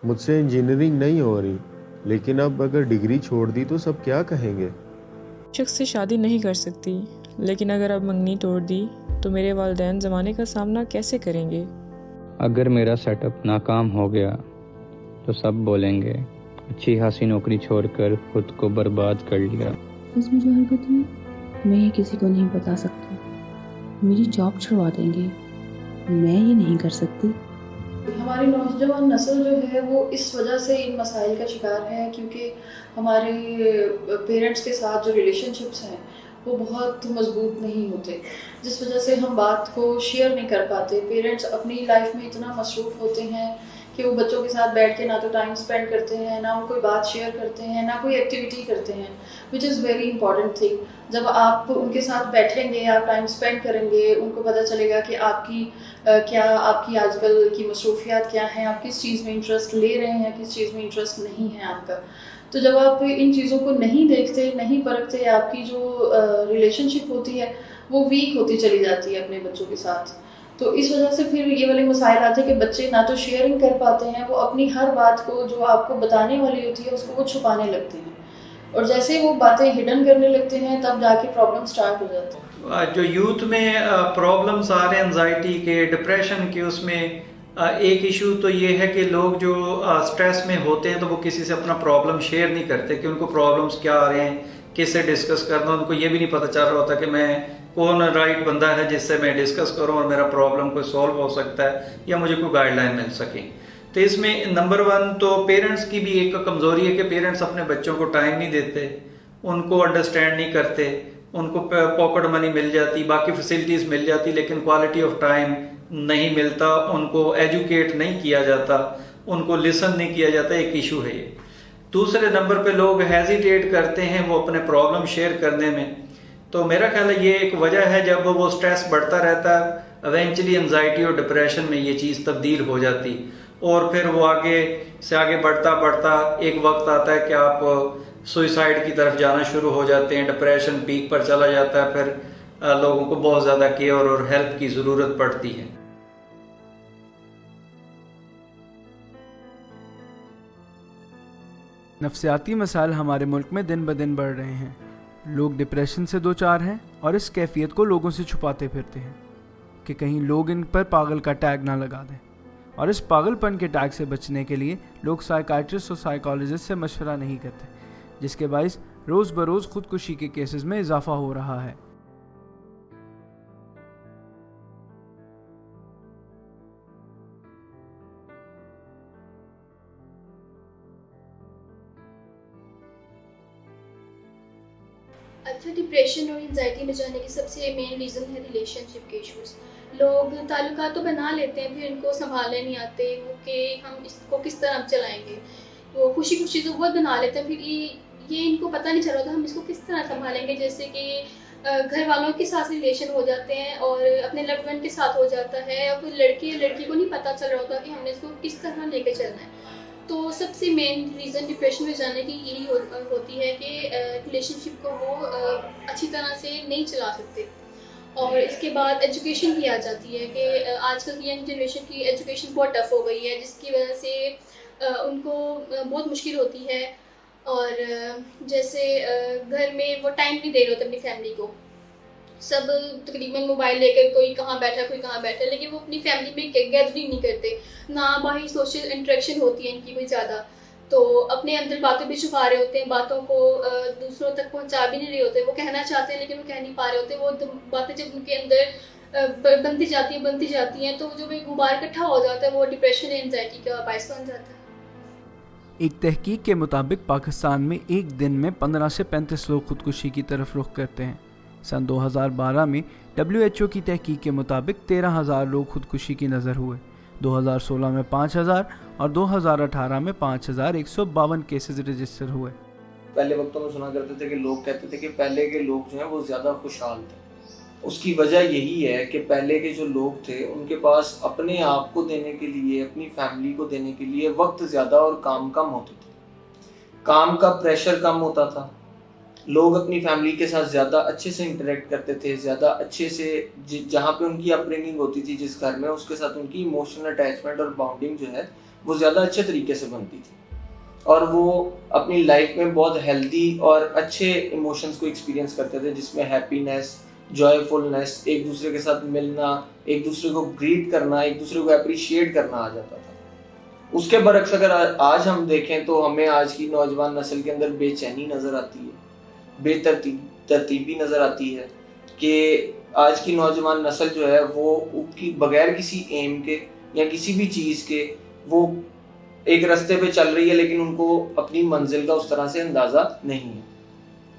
مجھ سے انجینئرنگ نہیں ہو رہی، لیکن اب اگر ڈگری چھوڑ دی تو سب کیا کہیں گے؟ شخص سے شادی نہیں کر سکتی، لیکن اگر اب منگنی توڑ دی تو میرے والدین زمانے کا سامنا کیسے کریں گے؟ اگر میرا سیٹ اپ ناکام ہو گیا تو سب بولیں گے اچھی خاصی نوکری چھوڑ کر خود کو برباد کر لیا۔ اس میں جو حرکت ہوئی میں یہ کسی کو نہیں بتا سکتی، میری جاب چھڑوا دیں گے، میں یہ نہیں کر سکتی۔ ہماری نوجوان نسل جو ہے وہ اس وجہ سے ان مسائل کا شکار ہے کیونکہ ہمارے پیرنٹس کے ساتھ جو ریلیشن شپس ہیں وہ بہت مضبوط نہیں ہوتے، جس وجہ سے ہم بات کو شیئر نہیں کر پاتے۔ پیرنٹس اپنی لائف میں اتنا مصروف ہوتے ہیں کہ وہ بچوں کے ساتھ بیٹھ کے نہ تو ٹائم اسپینڈ کرتے ہیں، نہ وہ کوئی بات شیئر کرتے ہیں، نہ کوئی ایکٹیویٹی کرتے ہیں، وچ از ویری امپورٹنٹ تھنگ۔ جب آپ ان کے ساتھ بیٹھیں گے، آپ ٹائم اسپینڈ کریں گے، ان کو پتہ چلے گا کہ آپ کی آج کل کی مصروفیات کیا ہیں، آپ کس چیز میں انٹرسٹ لے رہے ہیں، کس چیز میں انٹرسٹ نہیں ہے آپ کا۔ تو جب آپ ان چیزوں کو نہیں دیکھتے، نہیں پرکھتے، آپ کی جو ریلیشن شپ ہوتی ہے وہ ویک ہوتی چلی جاتی ہے اپنے بچوں کے ساتھ۔ تو اس وجہ سے پھر یہ والے مسائل آتے ہیں کہ بچے نہ تو شیئرنگ کر پاتے ہیں، وہ اپنی ہر بات کو جو آپ کو بتانے والی ہوتی ہے اس کو وہ چھپانے لگتے ہیں، اور جیسے وہ باتیں ہڈن کرنے لگتے ہیں تب جا کے پرابلم سٹارٹ ہو جاتے ہیں۔ جو یوتھ میں پرابلمس آ رہے ہیں انزائٹی کے، ڈپریشن کے، اس میں ایک ایشو تو یہ ہے کہ لوگ جو سٹریس میں ہوتے ہیں تو وہ کسی سے اپنا پرابلم شیئر نہیں کرتے کہ ان کو پرابلمس کیا آ رہے ہیں، کس سے ڈسکس کرنا۔ ان کو یہ بھی نہیں پتہ چل رہا ہوتا کہ میں کون رائٹ بندہ ہے جس سے میں ڈسکس کروں اور میرا پرابلم کوئی سولو ہو سکتا ہے یا مجھے کوئی گائیڈ لائن مل سکے۔ تو اس میں نمبر 1 تو پیرنٹس کی بھی ایک کمزوری ہے کہ پیرنٹس اپنے بچوں کو ٹائم نہیں دیتے، ان کو انڈرسٹینڈ نہیں کرتے۔ ان کو پاکٹ منی مل جاتی، باقی فیسلٹیز مل جاتی، لیکن کوالٹی آف ٹائم نہیں ملتا، ان کو ایجوکیٹ نہیں کیا جاتا، ان کو لسن نہیں کیا جاتا۔ ایک ایشو ہے یہ۔ دوسرے نمبر پہ لوگ ہیزیٹیٹ کرتے ہیں وہ اپنے پرابلم شیئر کرنے میں۔ تو میرا خیال ہے یہ ایک وجہ ہے، جب وہ سٹریس بڑھتا رہتا ہے ایونچولی انزائٹی اور ڈپریشن میں یہ چیز تبدیل ہو جاتی، اور پھر وہ آگے سے آگے بڑھتا بڑھتا ایک وقت آتا ہے کہ آپ سوئسائڈ کی طرف جانا شروع ہو جاتے ہیں، ڈپریشن پیک پر چلا جاتا ہے، پھر لوگوں کو بہت زیادہ کیئر اور ہیلپ کی ضرورت پڑتی ہے۔ نفسیاتی مسائل ہمارے ملک میں دن بدن بڑھ رہے ہیں۔ لوگ ڈپریشن سے دوچار ہیں اور اس کیفیت کو لوگوں سے چھپاتے پھرتے ہیں کہ کہیں لوگ ان پر پاگل کا ٹیگ نہ لگا دیں، اور اس پاگل پن کے ٹیگ سے بچنے کے لیے لوگ سائیکائٹرسٹ اور سائیکالوجسٹ سے مشورہ نہیں کرتے، جس کے باعث روز بروز خودکشی کے کیسز میں اضافہ ہو رہا ہے۔ اچھا، ڈپریشن اور انزائٹی میں جانے کی سب سے مین ریزن ہے ریلیشن شپ کے ایشوز۔ لوگ تعلقات تو بنا لیتے ہیں، پھر ان کو سنبھالنے نہیں آتے وہ کہ ہم اس کو کس طرح چلائیں گے۔ وہ خوشی خوشی تو بہت بنا لیتے ہیں، پھر یہ ان کو پتہ نہیں چل رہا تھا ہم اس کو کس طرح سنبھالیں گے۔ جیسے کہ گھر والوں کے ساتھ ریلیشن ہو جاتے ہیں اور اپنے لوڈ ون کے ساتھ ہو جاتا ہے، اور پھر لڑکی یا لڑکی کو نہیں پتہ چل رہا ہوتا کہ ہم نے اس کو کس طرح لے کے چلنا ہے۔ تو سب سے مین ریزن ڈپریشن میں جانے کی یہی ہوتی ہے کہ ریلیشن شپ کو وہ اچھی طرح سے نہیں چلا سکتے۔ اور اس کے بعد ایجوکیشن بھی آ جاتی ہے کہ آج کل کی ینگ جنریشن کی ایجوکیشن بہت ٹف ہو گئی ہے، جس کی وجہ سے ان کو بہت مشکل ہوتی ہے۔ اور جیسے گھر میں وہ ٹائم نہیں دے رہے ہوتے اپنی فیملی کو، سب تقریباً موبائل لے کر کوئی کہاں بیٹھا کوئی کہاں بیٹھا، لیکن وہ اپنی فیملی میں گیدرنگ نہیں کرتے، نہ باہر سوشل انٹریکشن ہوتی ہے ان کی کوئی زیادہ۔ تو اپنے اندر باتیں بھی چھپا رہے ہوتے ہیں، باتوں کو دوسروں تک پہنچا بھی نہیں رہے ہوتے، وہ کہنا چاہتے ہیں لیکن وہ کہہ نہیں پا رہے ہوتے۔ وہ باتیں جب ان کے اندر بنتی جاتی ہیں تو جو بھی غبار اکٹھا ہو جاتا ہے وہ ڈپریشن یا انزائٹی کا باعث بن جاتا ہے۔ ایک تحقیق کے مطابق پاکستان میں ایک دن میں 15 سے 35 لوگ خودکشی کی طرف رخ کرتے ہیں۔ سن 2012 میں WHO کی تحقیق کے مطابق 13,000 لوگ خودکشی کی نظر ہوئے، 2016 میں 5,000 اور 2018 میں 5,152 کیسز رجسٹر ہوئے۔ پہلے وقتوں میں سنا کرتے تھے کہ لوگ کہتے تھے کہ پہلے کے لوگ جو ہیں وہ زیادہ خوشحال تھے۔ اس کی وجہ یہی ہے کہ پہلے کے جو لوگ تھے ان کے پاس اپنے آپ کو دینے کے لیے، اپنی فیملی کو دینے کے لیے وقت زیادہ اور کام کم ہوتے تھے، کام کا پریشر کم ہوتا تھا، لوگ اپنی فیملی کے ساتھ زیادہ اچھے سے انٹریکٹ کرتے تھے، زیادہ اچھے سے جہاں پہ ان کی اپ برنگنگ ہوتی تھی جس گھر میں، اس کے ساتھ ان کی ایموشنل اٹیچمنٹ اور باؤنڈنگ جو ہے وہ زیادہ اچھے طریقے سے بنتی تھی اور وہ اپنی لائف میں بہت ہیلدی اور اچھے ایموشنز کو ایکسپیرینس کرتے تھے، جس میں ہیپینس، جوائے فلنس، ایک دوسرے کے ساتھ ملنا، ایک دوسرے کو گریٹ کرنا، ایک دوسرے کو اپریشیٹ کرنا آ جاتا تھا۔ اس کے برعکس اگر آج ہم دیکھیں تو ہمیں آج کی نوجوان نسل کے اندر بے چینی نظر آتی ہے، بے ترتیبی نظر آتی ہے کہ آج کی نوجوان نسل جو ہے وہ بغیر کسی ایم کے یا کسی بھی چیز کے وہ ایک راستے پہ چل رہی ہے، لیکن ان کو اپنی منزل کا اس طرح سے اندازہ نہیں ہے۔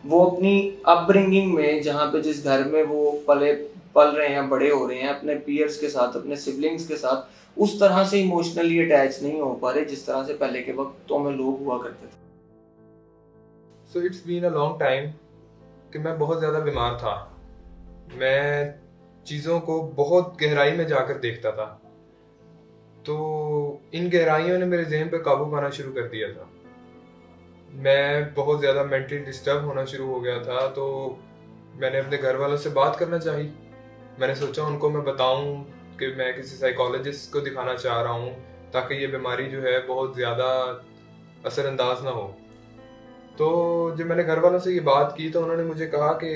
وہ اپنی اپ برنگنگ میں، جہاں پہ جس گھر میں وہ پل رہے ہیں، بڑے ہو رہے ہیں، اپنے پیئرز کے ساتھ، اپنے سبلنگز کے ساتھ اس طرح سے ایموشنلی اٹیچ نہیں ہو پا رہے جس طرح سے پہلے کے وقتوں میں لوگ ہوا کرتے تھے۔ So it's been a long time کہ میں بہت زیادہ بیمار تھا، میں چیزوں کو بہت گہرائی میں جا کر دیکھتا تھا، تو ان گہرائیوں نے میرے ذہن پہ قابو پانا شروع کر دیا تھا۔ میں بہت زیادہ مینٹلی ڈسٹرب ہونا شروع ہو گیا تھا، تو میں نے اپنے گھر والوں سے بات کرنا چاہی۔ میں نے سوچا ان کو میں بتاؤں کہ میں کسی سائیکالوجسٹ کو دکھانا چاہ رہا ہوں تاکہ یہ بیماری جو ہے بہت زیادہ اثر انداز نہ ہو۔ تو جب میں نے گھر والوں سے یہ بات کی تو انہوں نے مجھے کہا کہ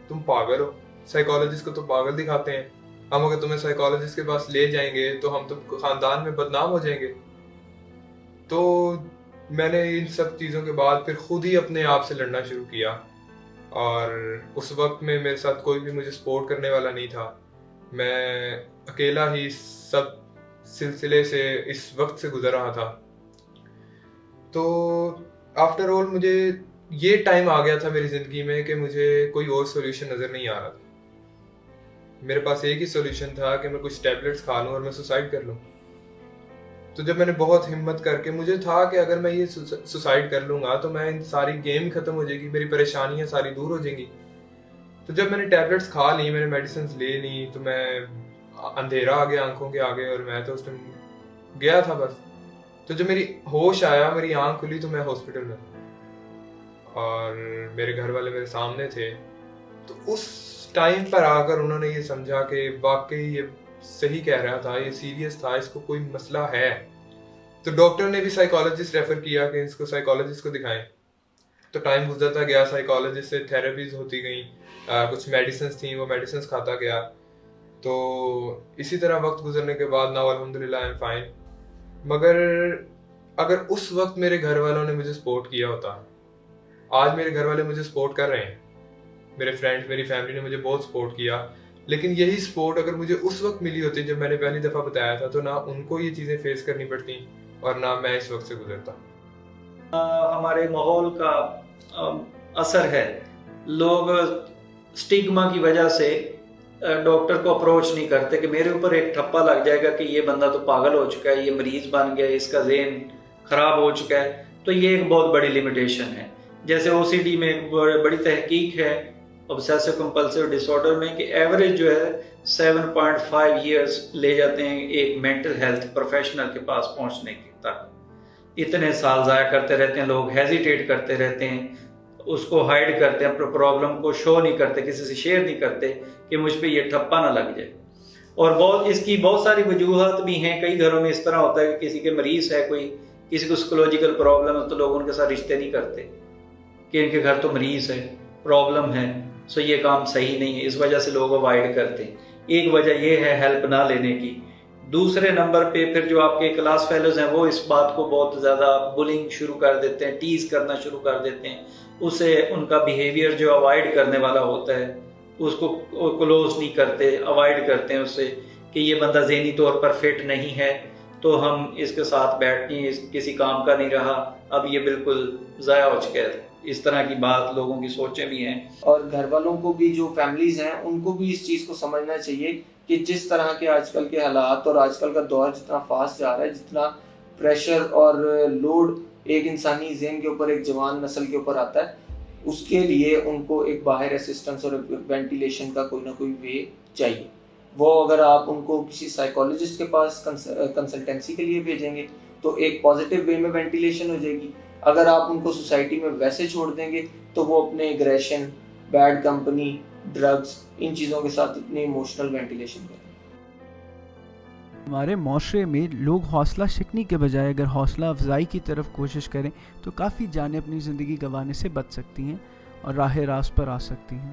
تم پاگل ہو، سائیکالوجسٹ کو تو پاگل دکھاتے ہیں، ہم اگر تمہیں سائیکالوجسٹ کے پاس لے جائیں گے تو ہم تو خاندان میں بدنام ہو جائیں گے۔ تو میں نے ان سب چیزوں کے بعد پھر خود ہی اپنے آپ سے لڑنا شروع کیا، اور اس وقت میں میرے ساتھ کوئی بھی مجھے سپورٹ کرنے والا نہیں تھا، میں اکیلا ہی سب سلسلے سے اس وقت سے گزر رہا تھا۔ تو آفٹر آل مجھے یہ ٹائم آ گیا تھا میری زندگی میں کہ مجھے کوئی اور سولوشن نظر نہیں آ رہا تھا۔ میرے پاس ایک ہی سولوشن تھا کہ میں کچھ ٹیبلٹس کھا لوں اور میں سوسائڈ کر لوں۔ تو جب میں نے بہت ہمت کر کے، مجھے تھا کہ اگر میں یہ سوسائڈ کر لوں گا تو میں ان ساری گیم ختم ہو جائے گی، میری پریشانیاں ساری دور ہو جائیں گی۔ تو جب میں نے ٹیبلٹس کھا لی، میں نے میڈیسنز لے لی، تو میں اندھیرا آ گیا آنکھوں کے آگے اور میں تو اس ٹائم گیا تھا بس۔ تو جب میری ہوش آیا، میری آنکھ کھلی تو میں ہاسپٹل میں اور میرے گھر والے میرے سامنے تھے۔ تو اس ٹائم پر آ کر انہوں نے یہ سمجھا کہ واقعی یہ صحیح کہہ رہا تھا، یہ سیریس تھا، اس کو کوئی مسئلہ ہے۔ تو ڈاکٹر نے بھی سائیکالوجسٹ ریفر کیا کہ اس کو سائیکالوجسٹ کو دکھائیں۔ تو ٹائم گزرتا گیا، سائیکالوجسٹ سے تھیراپیز ہوتی گئیں، کچھ میڈیسنز تھیں، وہ میڈیسنز کھاتا گیا۔ تو اسی طرح وقت گزرنے کے بعد ناؤ الحمدللہ آئی ایم فائن۔ مگر اگر اس وقت میرے گھر والوں نے مجھے سپورٹ کیا ہوتا، آج میرے گھر والے مجھے سپورٹ کر رہے ہیں، میرے فرینڈ، میری فیملی نے مجھے بہت سپورٹ کیا، لیکن یہی سپورٹ اگر مجھے اس وقت ملی ہوتی جب میں نے پہلی دفعہ بتایا تھا تو نہ ان کو یہ چیزیں فیس کرنی پڑتی اور نہ میں اس وقت سے گزرتا۔ ہمارے ماحول کا اثر ہے، لوگ سٹیگما کی وجہ سے ڈاکٹر کو اپروچ نہیں کرتے کہ میرے اوپر ایک ٹھپا لگ جائے گا کہ یہ بندہ تو پاگل ہو چکا ہے، یہ مریض بن گیا، اس کا ذہن خراب ہو چکا ہے۔ تو یہ ایک بہت بڑی لمیٹیشن ہے۔ جیسے OCD میں ایک بڑی تحقیق ہے obsessive compulsive disorder میں کہ ایوریج جو ہے 7.5 ایئرس لے جاتے ہیں ایک مینٹل ہیلتھ پروفیشنل کے پاس پہنچنے کی تک۔ اتنے سال ضائع کرتے رہتے ہیں لوگ، ہیزیٹیٹ کرتے رہتے ہیں، اس کو ہائڈ کرتے ہیں، اپنے پرابلم کو شو نہیں کرتے، کسی سے شیئر نہیں کرتے کہ مجھ پہ یہ ٹھپا نہ لگ جائے۔ اور اس کی بہت ساری وجوہات بھی ہیں۔ کئی گھروں میں اس طرح ہوتا ہے کہ کسی کے مریض ہے، کوئی کسی کو سائیکولوجیکل پرابلم ہے تو لوگ ان کے ساتھ رشتے نہیں کرتے کہ ان کے گھر تو مریض ہے، پرابلم ہے، سو یہ کام صحیح نہیں ہے، اس وجہ سے لوگ اوائڈ کرتے ہیں۔ ایک وجہ یہ ہے ہیلپ نہ لینے کی۔ دوسرے نمبر پہ پھر جو آپ کے کلاس فیلوز ہیں وہ اس بات کو بہت زیادہ بلنگ شروع کر دیتے ہیں، ٹیز کرنا شروع کر دیتے ہیں، اسے ان کا بیہیویئر جو اوائڈ کرنے والا ہوتا ہے اس کو کلوز نہیں کرتے، اوائڈ کرتے ہیں اس سے کہ یہ بندہ ذہنی طور پر فٹ نہیں ہے تو ہم اس کے ساتھ بیٹھ نہیں، کسی کام کا نہیں رہا، اب یہ بالکل ضائع ہو چکا ہے۔ اس طرح کی بات لوگوں کی سوچیں بھی ہیں۔ اور گھر والوں کو بھی، جو فیملیز ہیں ان کو بھی اس چیز کو سمجھنا چاہیے کہ جس طرح کے آج کل کے حالات اور آج کل کا دور جتنا فاسٹ جا رہا ہے، جتنا پریشر اور لوڈ ایک انسانی ذہن کے اوپر، ایک جوان نسل کے اوپر آتا ہے، اس کے لیے ان کو ایک باہر اسسٹنس اور وینٹیلیشن کا کوئی نہ کوئی وے چاہیے۔ وہ اگر آپ ان کو کسی سائیکالوجسٹ کے پاس کنسلٹنسی کے لیے بھیجیں گے تو ایک پازیٹیو وے میں وینٹیلیشن ہو جائے گی۔ اگر آپ ان کو سوسائٹی میں ویسے چھوڑ دیں گے تو وہ اپنے ایگریشن، بیڈ کمپنی، ڈرگز، ان چیزوں کے ساتھ اتنی ایموشنل وینٹیلیشن کریں۔ ہمارے معاشرے میں لوگ حوصلہ شکنی کے بجائے اگر حوصلہ افزائی کی طرف کوشش کریں تو کافی جانیں اپنی زندگی گنوانے سے بچ سکتی ہیں اور راہ راست پر آ سکتی ہیں.